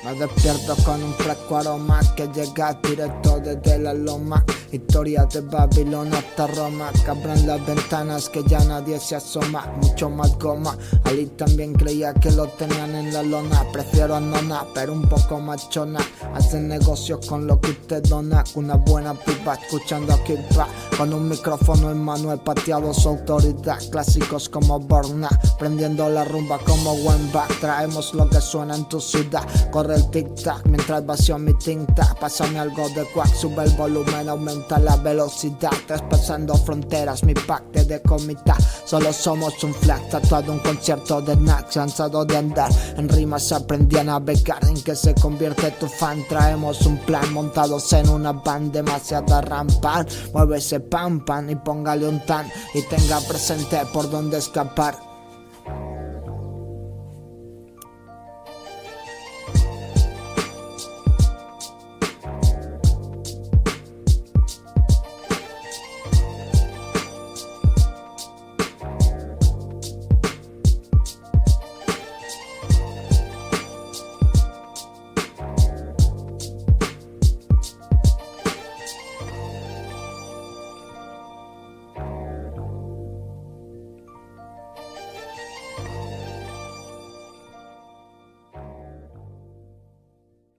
Me despierto con un fresco aroma que llega directo desde la loma. Historia de Babilón hasta Roma, que abran las ventanas que ya nadie se asoma. Mucho más goma, Ali también creía que lo tenían en la lona. Prefiero a Nona, pero un poco machona. Hacen negocios con lo que usted dona. Una buena pipa escuchando a Kid Rock. Con un micrófono en mano he pateado su autoridad. Clásicos como Borna, prendiendo la rumba como Wemba. Traemos lo que suena en tu ciudad. Corre el tic-tac mientras vacío mi tinta. Pásame algo de quack, sube el volumen, aumenta la velocidad. Traspasando fronteras, mi pack te decomita. Solo somos un flag, tatuado un concierto de Nax. Cansado de andar en rimas, aprendí a navegar. ¿En que se convierte tu fan? Traemos un plan, montados en una van, demasiada rampa. Mueve ese pan pan y póngale un tan, y tenga presente por dónde escapar.